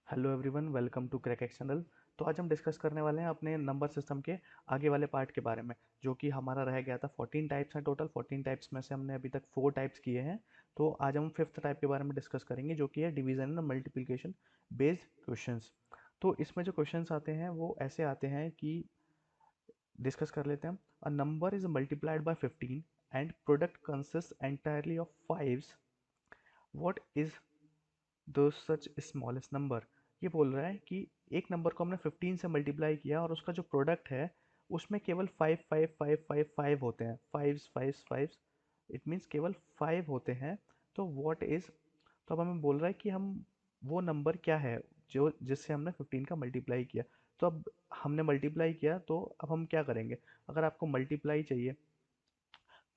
Hello everyone, welcome to crack channel. तो आज हम डिस्कस करने वाले हैं अपने नंबर सिस्टम के आगे वाले पार्ट के बारे में, जो कि हमारा रह गया था। 14 टाइप्स हैं टोटल। 14 टाइप्स में से हमने अभी तक 4 टाइप्स किए हैं। तो आज हम फिफ्थ टाइप के बारे में डिस्कस करेंगे, जो कि है division and multiplication based questions. तो इसमें जो क्वेश्चंस आते हैं वो ऐसे आते हैं कि डिस्कस कर लेते हैं। अ number is multiplied by 15 and product consist entirely of fives. What is दो सच स्मॉलेस्ट नंबर। ये बोल रहा है कि एक नंबर को हमने 15 से मल्टीप्लाई किया और उसका जो प्रोडक्ट है उसमें केवल 5 5 5 5 5 होते हैं। Fives fives fives, it means केवल 5 होते हैं। तो व्हाट इज, तो अब हमें बोल रहा है कि हम वो नंबर क्या है जो जिससे हमने 15 का मल्टीप्लाई किया। तो अब हमने मल्टीप्लाई किया, तो अब हम क्या करेंगे। अगर आपको मल्टीप्लाई चाहिए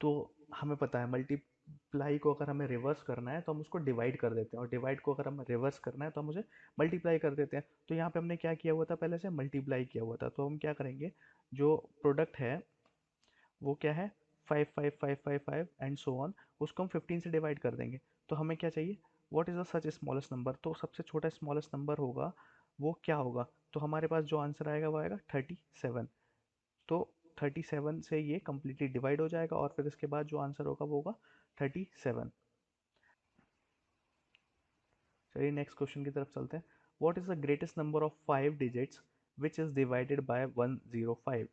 तो हमें पता है मल्टीप्लाई को अगर हमें रिवर्स करना है तो हम उसको डिवाइड कर देते हैं, और डिवाइड को अगर हमें रिवर्स करना है तो हम उसे मल्टीप्लाई कर देते हैं। तो यहाँ पे हमने क्या किया हुआ था, पहले से मल्टीप्लाई किया हुआ था। तो हम क्या करेंगे, जो प्रोडक्ट है वो क्या है, 5 5 5 5 5 एंड सो ऑन, उसको हम 15 से डिवाइड कर देंगे। तो हमें क्या चाहिए, what is the such smallest number. तो सबसे छोटा स्मॉलेस्ट नंबर होगा वो क्या होगा। तो हमारे पास जो आंसर आएगा वो आएगा 37। तो 37 से ये कम्प्लीटली डिवाइड हो जाएगा और फिर इसके बाद जो आंसर होगा वो होगा 37। चलिए नेक्स्ट क्वेश्चन की तरफ चलते हैं। What is the greatest number of 5 digits which is divided bye 105।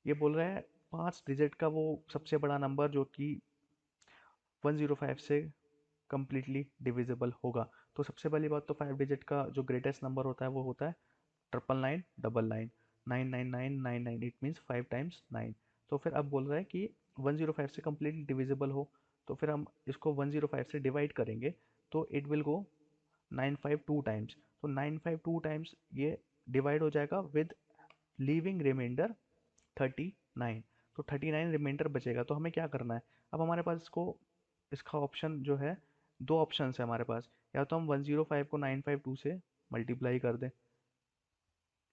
ये बोल रहा है 5 डिजिट का वो सबसे बड़ा नंबर जो कि 105 से कम्प्लीटली डिविजिबल होगा। तो सबसे पहली बात तो 5 डिजिट का जो ग्रेटेस्ट नंबर होता है वो होता है 999 999 999, इट मीन्स 5 टाइम्स 9। तो फिर अब बोल रहा है कि 105 से कम्प्लीटली डिविजिबल हो, तो फिर हम इसको 105 से डिवाइड करेंगे तो इट विल गो 952 टाइम्स। तो 952 टाइम्स ये डिवाइड हो जाएगा विद लीविंग रिमाइंडर 39। तो 39 रिमाइंडर बचेगा। तो हमें क्या करना है, अब हमारे पास इसको, इसका ऑप्शन जो है, दो ऑप्शन है हमारे पास। या तो हम 105 को 952 से मल्टीप्लाई कर दें,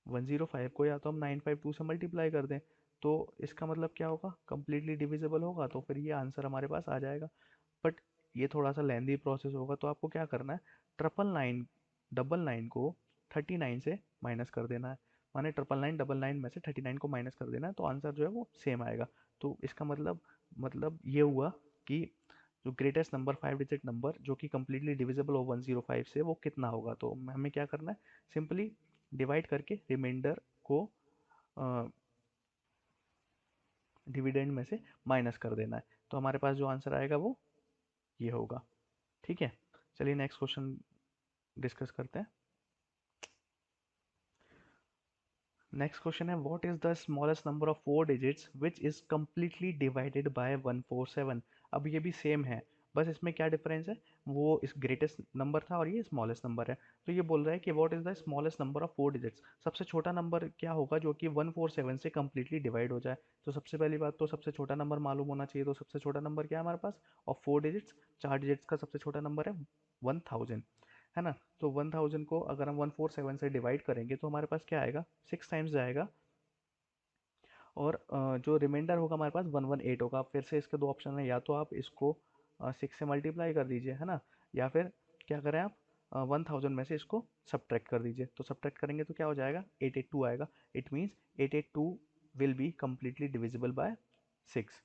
105 को या तो हम 952 से मल्टीप्लाई कर दें, तो इसका मतलब क्या होगा, कंप्लीटली डिविजिबल होगा। तो फिर ये आंसर हमारे पास आ जाएगा। बट ये थोड़ा सा लेंदी प्रोसेस होगा, तो आपको क्या करना है, 999 डबल नाइन को 39 से माइनस कर देना है। माने 999 में से 39 को माइनस कर देना है, तो आंसर जो है वो सेम आएगा। तो इसका मतलब ये हुआ कि जो ग्रेटेस्ट नंबर 5 डिजिट नंबर जो कि कंप्लीटली डिविजिबल हो 105 से, वो कितना होगा। तो हमें क्या करना है, सिंपली डिवाइड करके रिमाइंडर को डिविडेंड में से माइनस कर देना है। तो हमारे पास जो आंसर आएगा वो ये होगा। ठीक है, चलिए नेक्स्ट क्वेश्चन डिस्कस करते हैं। नेक्स्ट क्वेश्चन है, what is the smallest number of 4 digits which is completely divided by 147। अब ये भी सेम है, बस इसमें क्या डिफरेंस है, वो इस ग्रेटेस्ट नंबर था और ये स्मॉलेस्ट नंबर है। तो ये बोल रहा है कि what is the smallest number of 4 digits, सबसे छोटा नंबर क्या होगा जो कि 147 से कंप्लीटली डिवाइड हो जाए। तो सबसे पहली बात तो सबसे छोटा नंबर मालूम होना चाहिए। तो सबसे छोटा नंबर क्या है हमारे पास, और 4 डिजिट्स, 4 डिजिट्स का सबसे छोटा नंबर है 1000, है ना। तो 1000 को अगर हम 147 से डिवाइड करेंगे तो हमारे पास क्या आएगा, 6 टाइम्स जाएगा। और जो रिमाइंडर होगा हमारे पास 118 होगा। फिर से इसके दो ऑप्शन है, या तो आप इसको 6 से मल्टीप्लाई कर दीजिए, है ना, या फिर क्या करें आप, 1000 में से इसको सब्ट्रैक्ट कर दीजिए। तो सब्ट्रैक्ट करेंगे तो क्या हो जाएगा, 882 आएगा। It means 882 will be completely divisible by 6।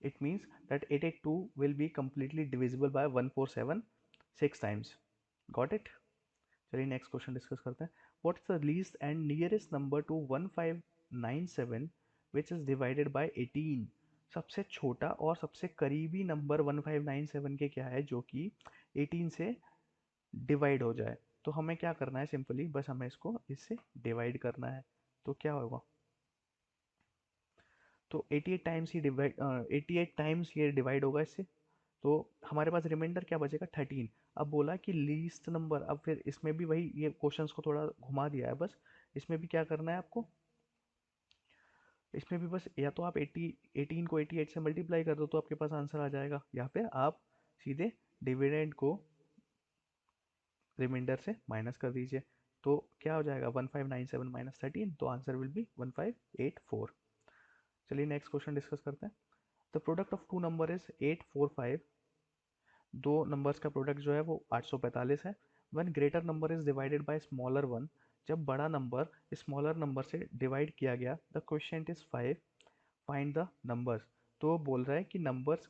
It means that 882 will be completely divisible by 147 6 times. Got it? चलिए नेक्स्ट क्वेश्चन डिस्कस करते हैं। What is the least and nearest number two 1597 which is divided bye 18। सबसे छोटा और सबसे करीबी number 1597 के क्या है जो कि 18 से डिवाइड हो जाए। तो हमें क्या करना है, सिंपली बस हमें इसको इससे डिवाइड करना है। तो क्या होगा, तो 88 टाइम्स ही डिवाइड 88 टाइम्स ये डिवाइड होगा इससे। तो हमारे पास रिमाइंडर क्या बचेगा, 13। अब बोला कि लीस्ट नंबर, अब फिर इसमें भी वही, ये क्वेश्चंस को थोड़ा घुमा दिया है बस। इसमें भी क्या करना है आपको, इसमें भी बस या तो आप 18 को 88 से मल्टीप्लाई कर दो तो आपके पास आंसर आ जाएगा, या फिर आप सीधे डिविडेंड को रिमाइंडर से माइनस कर दीजिए। तो क्या हो जाएगा, 1597 माइनस 13, तो आंसर विल बी 1584। चलिए नेक्स्ट क्वेश्चन डिस्कस करते हैं। The product of two number is 845 दो नंबर्स का प्रोडक्ट जो है वो 845 है। When greater number is divided bye smaller one, जब बड़ा नंबर स्मॉलर नंबर से डिवाइड किया गया, the question is 5, find the numbers. तो वो बोल रहा है कि नंबर्स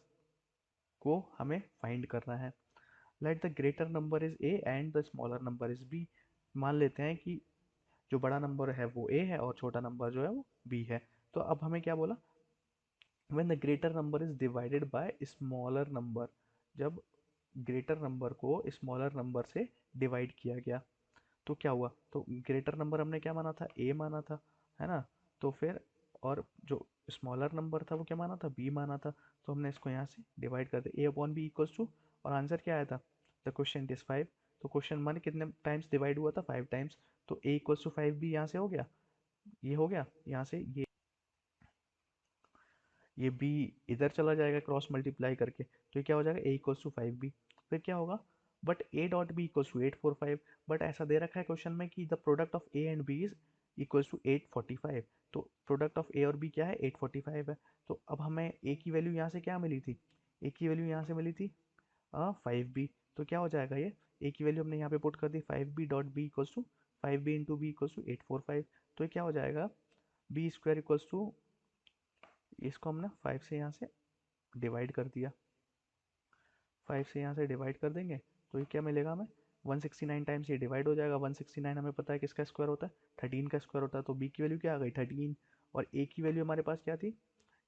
को हमें फाइंड करना है। Let the greater number is a and the smaller number is b. मान लेते हैं कि जो बड़ा नंबर है वो ए है और छोटा नंबर जो है वो बी है। तो अब हमें क्या बोला, when the greater number is divided bye smaller number, जब ग्रेटर नंबर को स्मॉलर नंबर से डिवाइड किया गया तो क्या हुआ, तो ग्रेटर नंबर हमने क्या माना था, ए माना था, है ना। तो फिर और जो स्मॉलर नंबर था वो क्या माना था, बी माना था। तो हमने इसको यहाँ से डिवाइड कर दिया, ए अपॉन बी इक्वल्स टू, और आंसर क्या आया था, द क्वेश्चन इज 5। तो क्वेश्चन मान कितने टाइम्स डिवाइड हुआ था, 5 टाइम्स। तो ए इक्वल्स टू 5 भी यहाँ से हो गया, ये हो गया यहाँ से, ये बी इधर चला जाएगा क्रॉस मल्टीप्लाई करके, तो ये क्या हो जाएगा, ए इक्वल्स टू 5 बी। फिर क्या होगा, but a dot b equals to 845। But ऐसा दे रखा है क्वेश्चन में कि the product of a and b is equals to 845। तो प्रोडक्ट ऑफ ए और बी क्या है, 845 है। तो अब हमें ए की वैल्यू यहाँ से क्या मिली थी, ए की वैल्यू यहाँ से मिली थी 5 बी। तो क्या हो जाएगा, ये ए की वैल्यू हमने यहाँ पे पुट कर दी, 5 b dot b equals to 5 b into b equals to 845। तो ये क्या हो जाएगा, बी स्क्वायर इक्वल्स टू, इसको हमने 5 से यहाँ से डिवाइड कर दिया, 5 से यहाँ से डिवाइड कर देंगे तो ये क्या मिलेगा हमें, 169 टाइम्स ये डिवाइड हो जाएगा। 169 हमें पता है किसका स्क्वायर होता है, 13 का स्क्वायर होता है। तो बी की वैल्यू क्या आ गई, 13। और ए की वैल्यू हमारे पास क्या थी,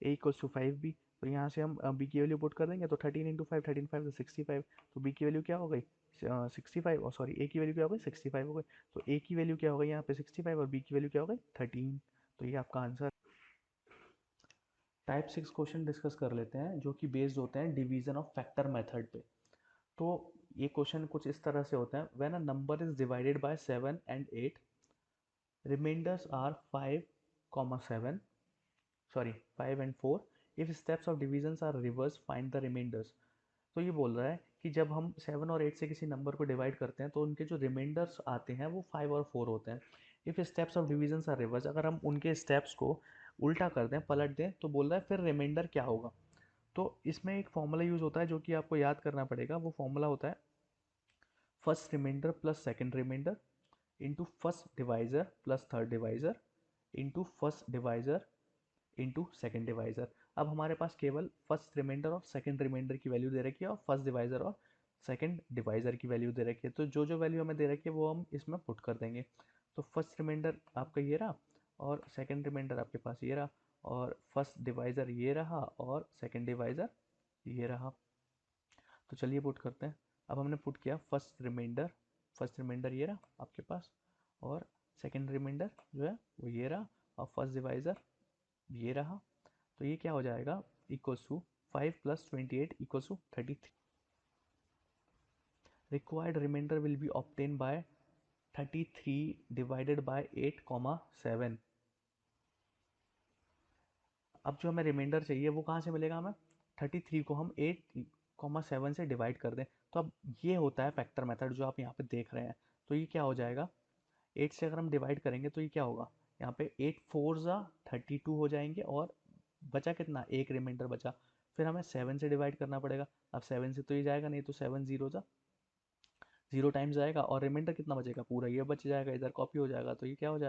ए इक्वल्स टू 5 बी। तो यहाँ से हम बी की वैल्यू पुट कर देंगे, तो 13 इंटू 5, 13 5 तो 65। तो बी की वैल्यू क्या हो गई, 65, और सॉरी ए की वैल्यू क्या हो गई, 65 हो गई। तो ए की वैल्यू क्या हो गई यहाँ पे 65, और बी की वैल्यू क्या हो गई 13। तो ये आपका आंसर। टाइप 6 क्वेश्चन डिस्कस कर लेते हैं जो कि बेस्ड होते हैं डिवीजन ऑफ फैक्टर मेथड पे। तो ये क्वेश्चन कुछ इस तरह से होता है, when a number is divided by 7 and 8, remainders are 5, 7, sorry 5 and 4, if steps of division are reverse find the remainders. तो ये बोल रहा है कि जब हम 7 और 8 से किसी नंबर को डिवाइड करते हैं तो उनके जो रिमाइंडर्स आते हैं वो 5 और 4 होते हैं। If steps of division are reverse, अगर हम उनके स्टेप्स को उल्टा कर दें, पलट दें, तो बोल रहा है फिर रिमाइंडर क्या होगा। तो इसमें एक फॉर्मूला यूज होता है जो कि आपको याद करना पड़ेगा। वो फॉर्मूला होता है first remainder plus second remainder into first divisor plus third divisor into first divisor into second divisor. अब हमारे पास केवल फर्स्ट रिमाइंडर और सेकेंड रिमाइंडर की वैल्यू दे रखी है और फर्स्ट डिवाइजर और सेकेंड डिवाइजर की वैल्यू दे रखी है। तो जो जो वैल्यू हमें दे रखी है वो हम इसमें पुट कर देंगे। तो फर्स्ट रिमाइंडर आपका ये रहा, और सेकेंड रिमाइंडर आपके पास ये रहा, और फर्स्ट डिवाइजर ये रहा, और सेकेंड डिवाइजर ये रहा। तो चलिए पुट करते हैं। अब हमने पुट किया फर्स्ट रिमाइंडर ये रहा आपके पास, और सेकेंड रिमाइंडर जो है वो ये रहा, और फर्स्ट डिवाइजर ये रहा। तो ये क्या हो जाएगा, equals to 5 + 28 equals to 33। Required remainder will be obtain by 33 divided by 8, 7। अब जो हमें रिमाइंडर चाहिए वो कहाँ से मिलेगा हमें, 33 को हम 8, 7 से डिवाइड कर दें। तो अब ये होता है फैक्टर मेथड जो आप यहाँ पे देख रहे हैं। तो ये क्या हो जाएगा, 8 से अगर हम डिवाइड करेंगे तो ये क्या होगा, यहाँ पे 8 4 ज़ा 32 हो जाएंगे, और बचा कितना, एक रिमाइंडर बचा। फिर हमें 7 से डिवाइड करना पड़ेगा। अब 7 से तो ये जाएगा नहीं, तो 7 0 टाइम्स जाएगा, और रिमाइंडर कितना बचेगा, पूरा ये बच जाएगा, इधर कॉपी हो जाएगा। तो ये क्या हो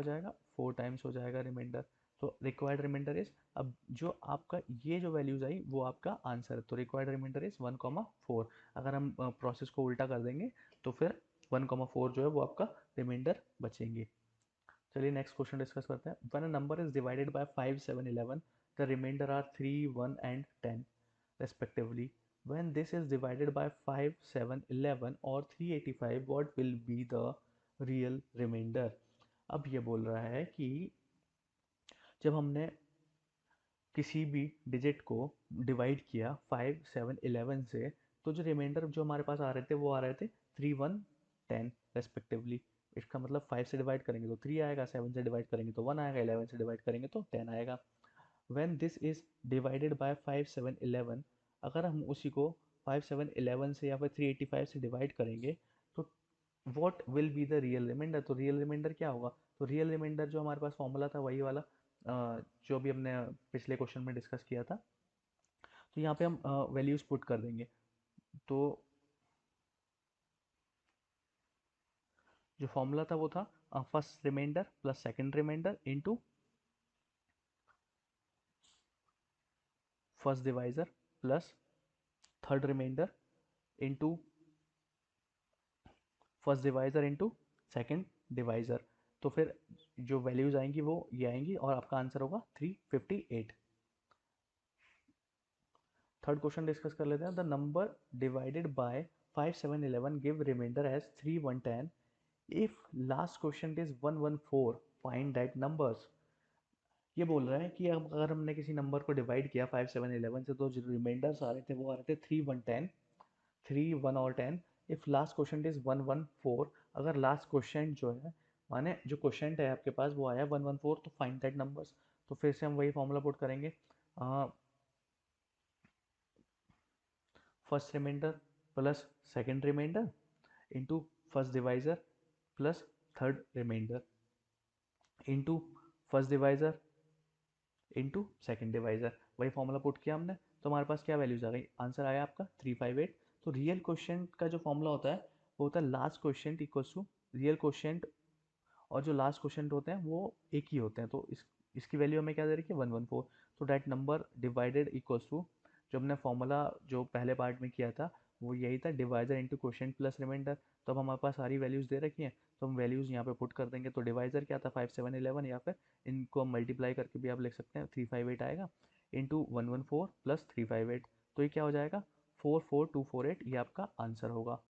जाएगा, 4 टाइम्स हो जाएगा रिमाइंडर। तो रिक्वायर्ड रिमाइंडर इज, अब जो आपका ये जो वैल्यूज आई वो आपका आंसर है। तो रिक्वायर्ड रिमाइंडर इज 1, 4। अगर हम प्रोसेस को उल्टा कर देंगे तो फिर 1, 4 जो है वो आपका रिमाइंडर बचेंगे। चलिए नेक्स्ट क्वेश्चन डिस्कस करते हैं। When a number is divided by 5, 7, 11, the remainder are 3, 1 and 10 respectively. When this is divided by 5, 7, 11 or 385, what will be the real remainder? अब ये बोल रहा है कि जब हमने किसी भी डिजिट को डिवाइड किया 5, 7, 11 से, तो जो रिमाइंडर जो हमारे पास आ रहे थे वो आ रहे थे 3, 1, 10 रेस्पेक्टिवली। इसका मतलब 5 से डिवाइड करेंगे तो 3 आएगा, 7 से डिवाइड करेंगे तो 1 आएगा, 11 से डिवाइड करेंगे तो 10 आएगा। When this is divided by 5, 7, 11, अगर हम उसी को 5, 7, 11 से या फिर 385 से डिवाइड करेंगे तो what will be the real remainder. तो रियल रिमाइंडर क्या होगा, तो रियल रिमाइंडर जो हमारे पास फॉर्मूला था वही वाला जो भी हमने पिछले क्वेश्चन में डिस्कस किया था। तो यहाँ पे हम वैल्यूज़ पुट कर देंगे। तो जो फॉर्मूला था वो था first remainder plus second remainder into first divisor plus third remainder into first divisor into second divisor. तो फिर जो वैल्यूज़ आएंगी वो ये आएंगी और आपका आंसर होगा 358। थर्ड क्वेश्चन डिस्कस कर लेते हैं। The number divided by 5 7 11 give remainder as 3 1 10 if last question is 1 1 4 find that numbers. ये बोल रहा है कि अब अगर हमने किसी नंबर को डिवाइड किया 5 7 11 से, तो जो रिमाइंडर्स आ रहे थे वो आ रहे थे 3 1 10, 3 1 और 10। इफ लास्ट क्वेश्चन इज 1 1 4, अगर लास्ट क्वेश्चन जो है माने जो क्वेश्चन है आपके पास वो आया 1 1 4, तो फाइंड दैट नंबर्स। तो फिर से हम वही फॉर्मूला पुट करेंगे, first remainder plus second remainder into first divisor plus third remainder into first divisor into second divisor. वही फॉर्मूला पुट किया हमने, तो हमारे पास क्या वैल्यूज आ गई, आंसर आया आपका 358। तो रियल क्वेश्चन का जो फॉर्मूला होता है वो होता है last question equals to real question, और जो लास्ट क्वेश्चन होते हैं वो एक ही होते हैं। तो इसकी वैल्यू हमें क्या दे रही है, 114। तो that number divided equals to, जो हमने फॉर्मूला जो पहले पार्ट में किया था वो यही था, divisor into question plus remainder. तो अब हमारे पास सारी वैल्यूज़ दे रखी हैं, तो हम वैल्यूज़ यहाँ पे पुट कर देंगे। तो डिवाइजर क्या था 5 7 11, या फिर इनको हम मल्टीप्लाई करके भी आप लिख सकते हैं, 358 आएगा इंटू 114 प्लस 358। तो ये क्या हो जाएगा, 44248, ये आपका आंसर होगा।